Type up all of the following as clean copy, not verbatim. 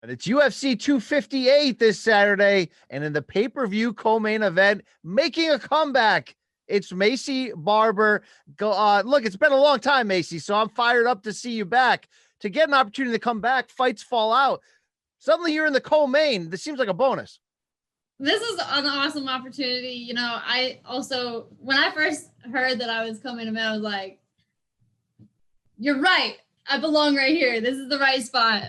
And it's UFC 258 this Saturday. And in the pay-per-view co-main event, making a comeback, it's Macy Barber. Look, it's been a long time, Macy, so I'm fired up to see you back. To get an opportunity to come back, fights fall out. Suddenly you're in the co-main. This seems like a bonus. This is an awesome opportunity. You know, I also, when I first heard that I was coming to I was like, you're right. I belong right here. This is the right spot.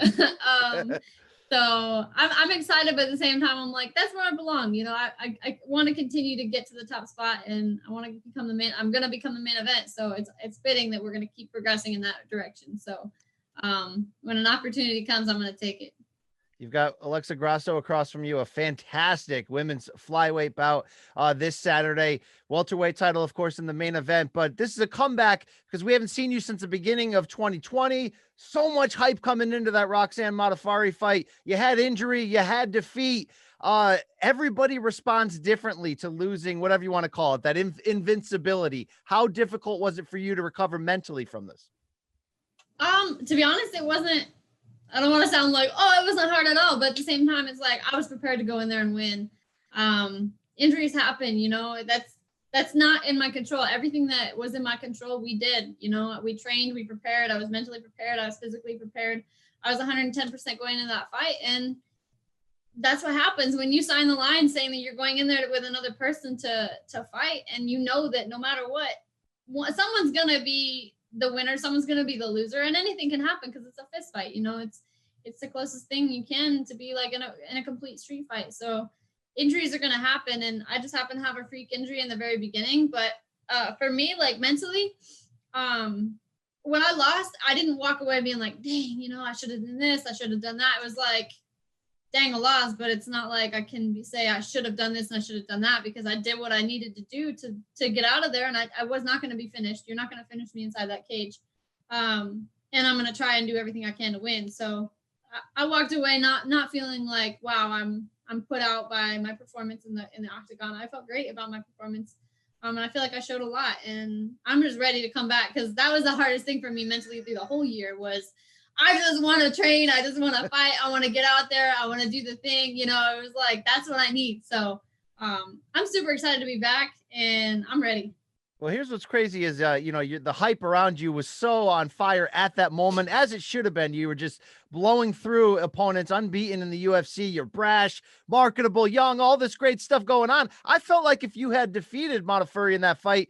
So I'm excited, but at the same time, I'm like, that's where I belong. You know, I want to continue to get to the top spot, and I want to become I'm going to become the main event. So it's fitting that we're going to keep progressing in that direction. So when an opportunity comes, I'm going to take it. You've got Alexa Grasso across from you, a fantastic women's flyweight bout this Saturday. Welterweight title, of course, in the main event. But this is a comeback because we haven't seen you since the beginning of 2020. So much hype coming into that Roxanne Modafferi fight. You had injury, you had defeat. Everybody responds differently to losing, whatever you want to call it, that invincibility. How difficult was it for you to recover mentally from this? To be honest, it wasn't. I don't want to sound like, oh, it wasn't hard at all. But at the same time, it's like I was prepared to go in there and win. Injuries happen, you know, that's not in my control. Everything that was in my control, we did. You know, we trained, we prepared. I was mentally prepared. I was physically prepared. I was 110% going into that fight. And that's what happens when you sign the line saying that you're going in there with another person to fight. And you know that no matter what, someone's going to be the winner, someone's going to be the loser, and anything can happen because it's a fist fight. You know, it's the closest thing you can to be like in a complete street fight. So injuries are going to happen, and I just happen to have a freak injury in the very beginning. But for me, like mentally, when I lost, I didn't walk away being like, dang, you know, I should have done this, I should have done that. It was like, dang, I lost, but it's not like I can say I should have done this and I should have done that, because I did what I needed to do to get out of there. And I was not going to be finished. You're not going to finish me inside that cage. And I'm going to try and do everything I can to win. So I walked away not feeling like, wow, I'm put out by my performance in the octagon. I felt great about my performance. And I feel like I showed a lot, and I'm just ready to come back, because that was the hardest thing for me mentally through the whole year was I just want to train. I just want to fight. I want to get out there. I want to do the thing. You know, it was like, that's what I need. So I'm super excited to be back, and I'm ready. Well, here's what's crazy is, the hype around you was so on fire at that moment, as it should have been. You were just blowing through opponents, unbeaten in the UFC. You're brash, marketable, young, all this great stuff going on. I felt like if you had defeated Modafferi in that fight,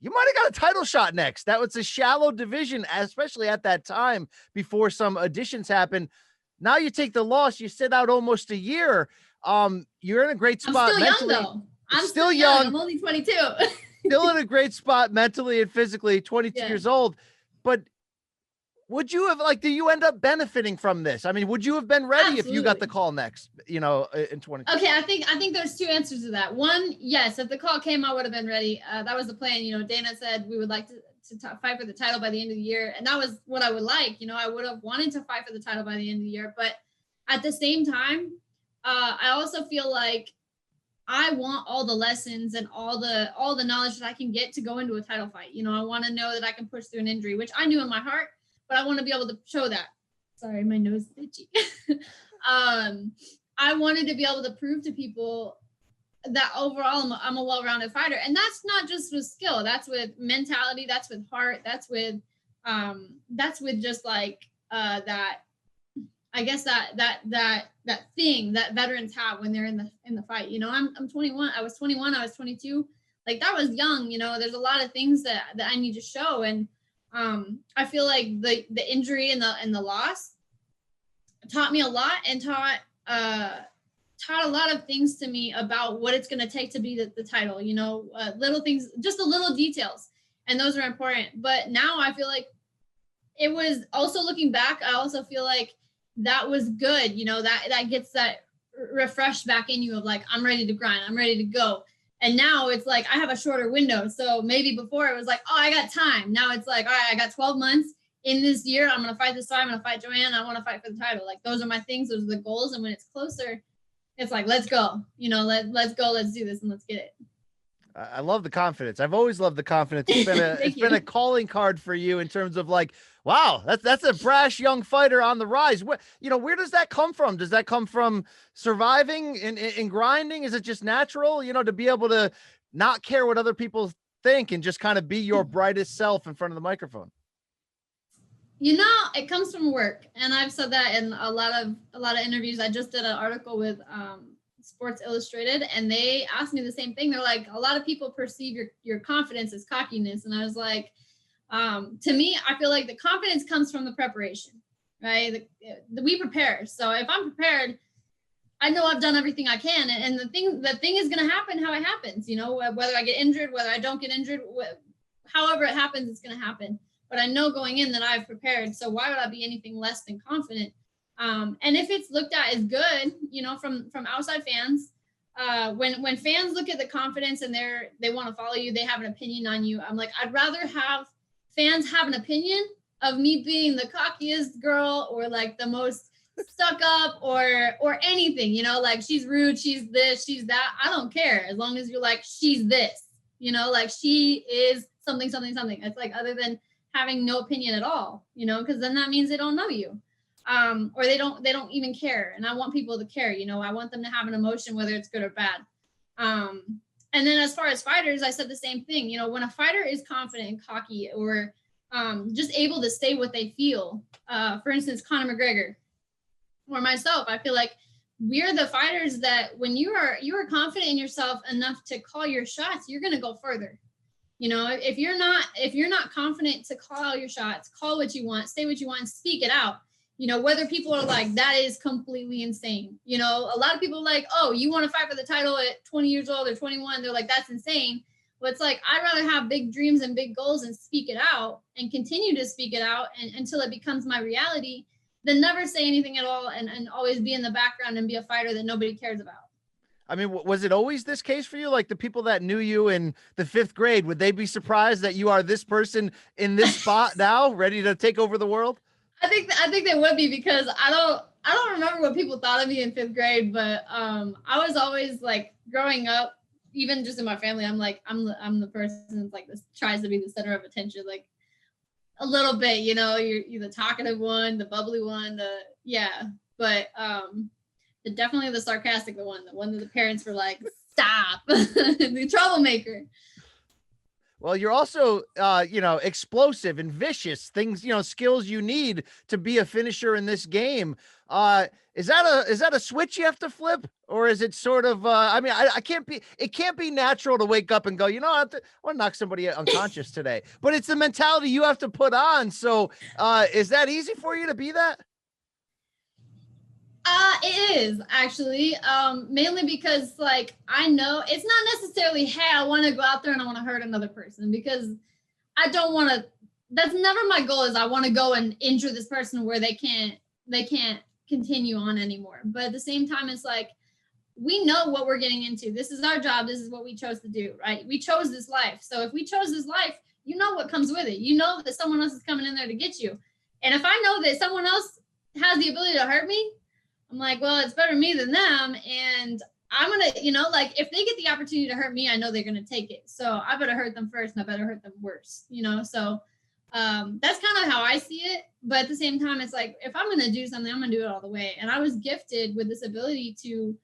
you might have got a title shot next. That was a shallow division, especially at that time before some additions happened. Now you take the loss, you sit out almost a year. You're in a great spot. I'm still mentally. young, though. I'm still young. I'm only 22. Still in a great spot mentally and physically, 22 years old. But would you have, do you end up benefiting from this? I mean, would you have been ready if you got the call next, in 20? Okay, I think there's two answers to that. One, yes, if the call came, I would have been ready. That was the plan. You know, Dana said we would like to fight for the title by the end of the year. And that was what I would like. You know, I would have wanted to fight for the title by the end of the year. But at the same time, I also feel like I want all the lessons and all the knowledge that I can get to go into a title fight. You know, I want to know that I can push through an injury, which I knew in my heart, but I want to be able to show that. Sorry, my nose is itchy. I wanted to be able to prove to people that overall I'm a well-rounded fighter. And that's not just with skill. That's with mentality. That's with heart. That's with just like that. I guess that thing that veterans have when they're in the fight. You know, I'm 21. I was 21. I was 22. Like, that was young. You know, there's a lot of things that I need to show. And I feel like the injury and the loss taught me a lot, and taught a lot of things to me about what it's going to take to be the title. You know, little things, just the little details, and those are important. But now I feel like it was also, looking back, I also feel like that was good. You know, that gets that refreshed back in you of like, I'm ready to grind, I'm ready to go. And now it's like, I have a shorter window. So maybe before it was like, oh, I got time. Now it's like, all right, I got 12 months in this year. I'm going to fight this fight. I'm going to fight Joanne. I want to fight for the title. Like, those are my things. Those are the goals. And when it's closer, it's like, let's go, you know, let's go, let's do this, and let's get it. I love the confidence. I've always loved the confidence. It's been it's been a calling card for you in terms of like, wow, that's a brash young fighter on the rise. What, where does that come from? Does that come from surviving and grinding? Is it just natural, to be able to not care what other people think and just kind of be your brightest self in front of the microphone? It comes from work, and I've said that in a lot of interviews. I just did an article with Sports Illustrated, and they asked me the same thing. They're like, a lot of people perceive your confidence as cockiness, and I was like, to me, I feel like the confidence comes from the preparation, right? We prepare. So if I'm prepared, I know I've done everything I can, and the thing is going to happen how it happens. Whether I get injured, whether I don't get injured, however it happens, it's going to happen. But I know going in that I've prepared. So why would I be anything less than confident? And if it's looked at as good, from outside fans, when fans look at the confidence and they want to follow you, they have an opinion on you. I'm like, I'd rather have fans have an opinion of me being the cockiest girl or like the most stuck up or anything, like she's rude, she's this, she's that. I don't care as long as you're like, she's this, like she is something. It's like, other than having no opinion at all, because then that means they don't know you, or they don't even care. And I want people to care. I want them to have an emotion, whether it's good or bad. And then as far as fighters, I said the same thing. When a fighter is confident and cocky, or just able to say what they feel, for instance, Conor McGregor or myself, I feel like we're the fighters that when you are confident in yourself enough to call your shots, you're going to go further. If you're not confident to call your shots, call what you want, say what you want, and speak it out, whether people are like, that is completely insane. A lot of people are like, oh, you want to fight for the title at 20 years old or 21. They're like, that's insane. But it's like, I'd rather have big dreams and big goals and speak it out and continue to speak it out until it becomes my reality than never say anything at all and always be in the background and be a fighter that nobody cares about. I mean, was it always this case for you? Like the people that knew you in the 5th grade, would they be surprised that you are this person in this spot now, ready to take over the world? I think they would be, because I don't remember what people thought of me in 5th grade, but I was always like, growing up, even just in my family, I'm like, I'm the person that's like this, tries to be the center of attention, like a little bit, you're the talkative one, the bubbly one, but definitely the sarcastic one, the one that the parents were like, stop, the troublemaker. Well, you're also, explosive and vicious things, skills you need to be a finisher in this game. Is that a switch you have to flip, or is it sort of, it can't be natural to wake up and go, I want to knock somebody unconscious today, but it's the mentality you have to put on. So, is that easy for you to be that? It is actually, mainly because like, I know it's not necessarily, hey, I want to go out there and I want to hurt another person, because I don't want to, that's never my goal, is I want to go and injure this person where they can't continue on anymore. But at the same time, it's like, we know what we're getting into. This is our job. This is what we chose to do, right? We chose this life. So if we chose this life, what comes with it. That someone else is coming in there to get you. And if I know that someone else has the ability to hurt me, I'm like, well, it's better me than them. And I'm going to, like if they get the opportunity to hurt me, I know they're going to take it. So I better hurt them first and I better hurt them worse, So that's kind of how I see it. But at the same time, it's like, if I'm going to do something, I'm going to do it all the way. And I was gifted with this ability to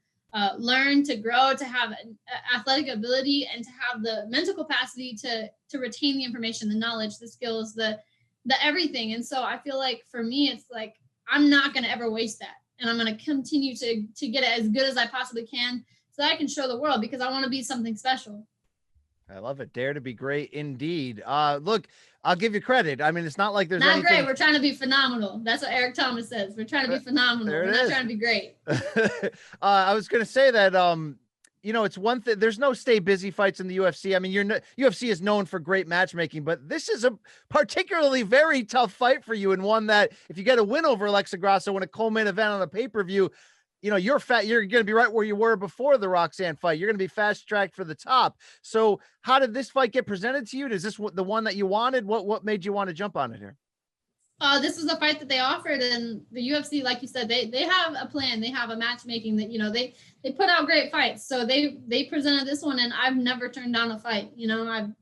learn, to grow, to have athletic ability, and to have the mental capacity to retain the information, the knowledge, the skills, the everything. And so I feel like for me, it's like, I'm not going to ever waste that. And I'm going to continue to get it as good as I possibly can so that I can show the world, because I want to be something special. I love it. Dare to be great indeed. Look, I'll give you credit. I mean, it's not like there's not anything... great. We're trying to be phenomenal. That's what Eric Thomas says. We're trying to be phenomenal. We're not trying to be great. I was going to say that, it's one thing. There's no stay busy fights in the UFC. I mean, UFC is known for great matchmaking, but this is a particularly very tough fight for you, and one that if you get a win over Alexa Grasso in a co-main event on a pay-per-view, you're going to be right where you were before the Roxanne fight. You're going to be fast tracked for the top. So how did this fight get presented to you? Is this the one that you wanted? What made you want to jump on it here? This was a fight that they offered, and the UFC, like you said, they have a plan. They have a matchmaking that, they put out great fights. So they presented this one, and I've never turned down a fight.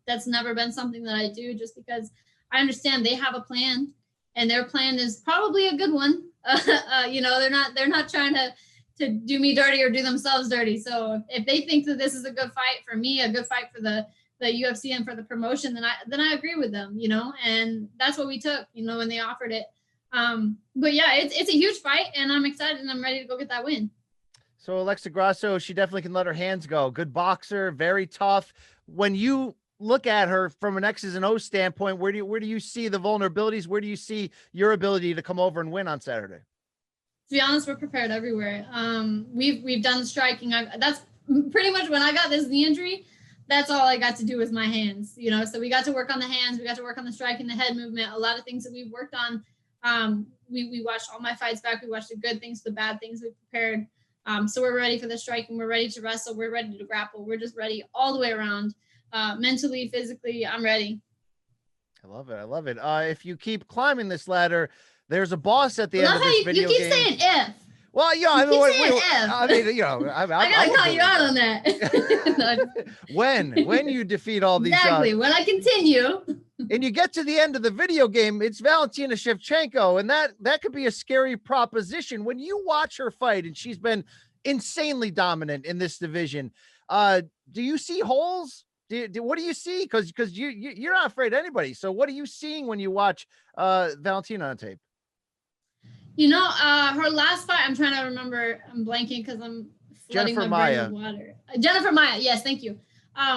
That's never been something that I do, just because I understand they have a plan, and their plan is probably a good one. They're not trying to do me dirty or do themselves dirty. So if they think that this is a good fight for me, a good fight for the UFC and for the promotion, then I agree with them, and that's what we took, when they offered it. But yeah, it's a huge fight, and I'm excited, and I'm ready to go get that win. So Alexa Grasso, she definitely can let her hands go. Good boxer, very tough. When you look at her from an X's and O's standpoint, where do you see the vulnerabilities? Where do you see your ability to come over and win on Saturday? To be honest, we're prepared everywhere. We've done striking. That's pretty much when I got this knee injury. That's all I got to do with my hands, so we got to work on the hands. We got to work on the striking, the head movement, a lot of things that we've worked on. We watched all my fights back. We watched the good things, the bad things. We prepared. So we're ready for the striking. We're ready to wrestle. We're ready to grapple. We're just ready all the way around. Mentally, physically, I'm ready. I love it. I love it. If you keep climbing this ladder, there's a boss at the end of this video game. You keep saying if. Well, I gotta call you out on that. when you defeat all these, exactly. When I continue, and you get to the end of the video game, it's Valentina Shevchenko, and that could be a scary proposition. When you watch her fight, and she's been insanely dominant in this division, do you see holes? What do you see? Because you're not afraid of anybody. So what are you seeing when you watch Valentina on tape? Her last fight, I'm trying to remember. I'm blanking because I'm flooding my brain with water. Jennifer Maia. Yes, thank you.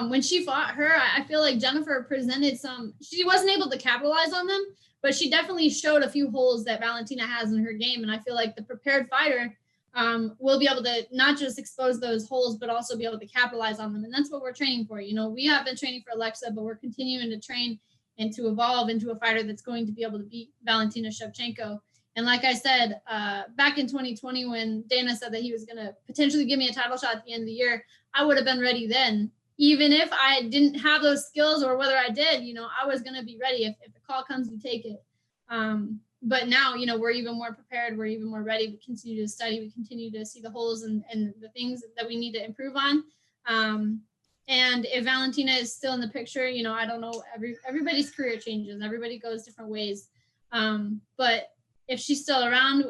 When she fought her, I feel like Jennifer presented she wasn't able to capitalize on them, but she definitely showed a few holes that Valentina has in her game. And I feel like the prepared fighter will be able to not just expose those holes, but also be able to capitalize on them. And that's what we're training for. We have been training for Alexa, but we're continuing to train and to evolve into a fighter that's going to be able to beat Valentina Shevchenko. And like I said, back in 2020, when Dana said that he was going to potentially give me a title shot at the end of the year, I would have been ready then. Even if I didn't have those skills, or whether I did, I was going to be ready. If the call comes, we take it. But now, we're even more prepared. We're even more ready. We continue to study. We continue to see the holes and the things that we need to improve on. And if Valentina is still in the picture, I don't know. Everybody's career changes. Everybody goes different ways. But if she's still around,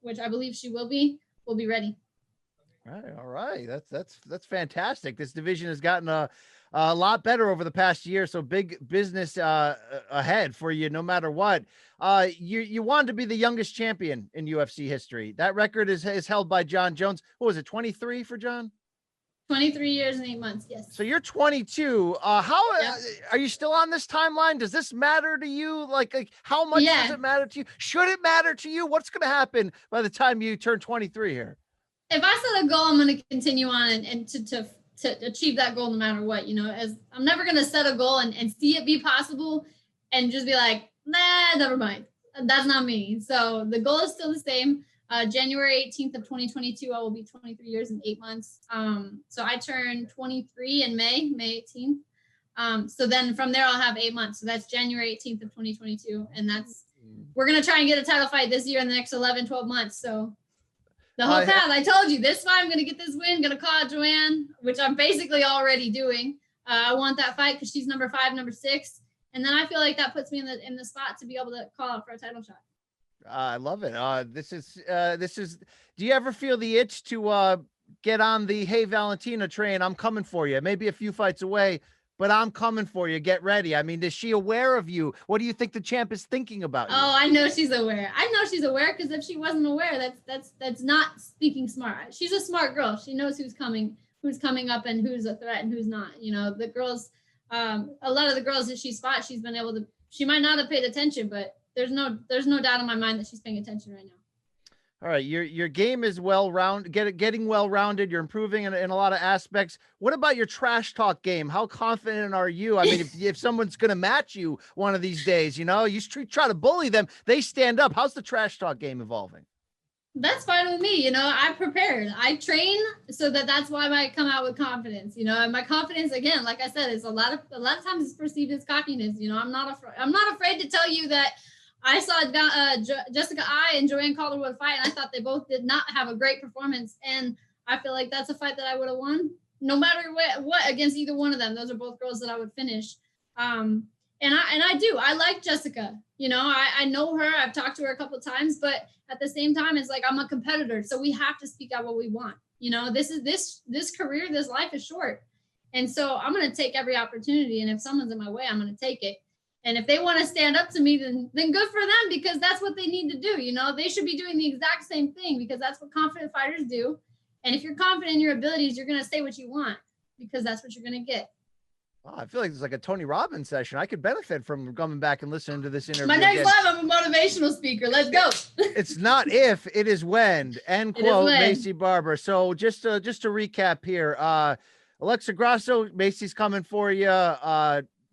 which I believe she will be, we'll be ready. All right. That's fantastic. This division has gotten a lot better over the past year. So big business ahead for you, no matter what. You wanted to be the youngest champion in UFC history. That record is held by Jon Jones. What was it, 23 for Jon? 23 years and 8 months, yes. So you're 22. Are you still on this timeline? Does this matter to you? Like how much does it matter to you? Should it matter to you? What's going to happen by the time you turn 23 here? If I set a goal, I'm going to continue on and to achieve that goal no matter what. As I'm never going to set a goal and see it be possible and just be like, nah, never mind. That's not me. So the goal is still the same. January 18th of 2022, I will be 23 years and 8 months. So I turn 23 in May 18th. So then from there, I'll have 8 months. So that's January 18th of 2022. And we're going to try and get a title fight this year in the next 11, 12 months. So the whole path, I told you, this fight, I'm going to get this win, going to call out Joanne, which I'm basically already doing. I want that fight because she's number 5, number 6. And then I feel like that puts me in the spot to be able to call out for a title shot. I love it. This is, do you ever feel the itch to get on the, hey, Valentina train? I'm coming for you. Maybe a few fights away, but I'm coming for you. Get ready. I mean, is she aware of you? What do you think the champ is thinking about you? Oh, I know she's aware. Because if she wasn't aware, that's not speaking smart. She's a smart girl. She knows who's coming up and who's a threat and who's not. The girls, a lot of the girls that she's fought, she's been able to, she might not have paid attention, but there's no doubt in my mind that she's paying attention right now. All right. Your game is getting well-rounded. You're improving in a lot of aspects. What about your trash talk game? How confident are you? I mean, if someone's going to match you one of these days, you try to bully them, they stand up. How's the trash talk game evolving? That's fine with me. I prepared. I train so that's why I come out with confidence. And my confidence, again, like I said, is a lot of times it's perceived as cockiness. I'm not afraid to tell you that I saw Jessica Ai and Joanne Calderwood fight, and I thought they both did not have a great performance. And I feel like that's a fight that I would have won, no matter what against either one of them. Those are both girls that I would finish. And I like Jessica. You know, I know her. I've talked to her a couple of times, but at the same time, it's like I'm a competitor, so we have to speak out what we want. You know, this career, this life is short, and so I'm going to take every opportunity. And if someone's in my way, I'm going to take it. And if they want to stand up to me, then good for them, because that's what they need to do. You know, they should be doing the exact same thing, because that's what confident fighters do. And if you're confident in your abilities, you're going to say what you want, because that's what you're going to get. Oh, I feel like it's like a Tony Robbins session. I could benefit from coming back and listening to this interview. My next live, I'm a motivational speaker. Let's go. It's not if, it is when. End quote, Macy Barber. So just to recap here, Alexa Grasso, Macy's coming for you.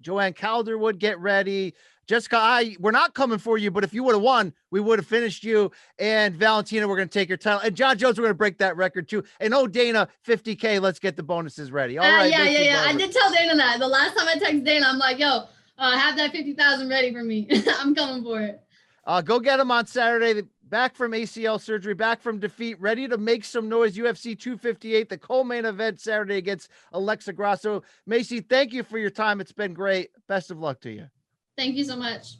Joanne Calderwood, get ready. Jessica, we're not coming for you, but if you would have won, we would have finished you. And Valentina, we're going to take your title. And Jon Jones, we're going to break that record too. And Dana, $50K. Let's get the bonuses ready. All right. Yeah. I did tell Dana that. The last time I texted Dana, I'm like, yo, have that 50,000 ready for me. I'm coming for it. Go get him on Saturday. Back from ACL surgery, back from defeat, ready to make some noise. UFC 258, the co-main event Saturday against Alexa Grasso. Macy, thank you for your time. It's been great. Best of luck to you. Thank you so much.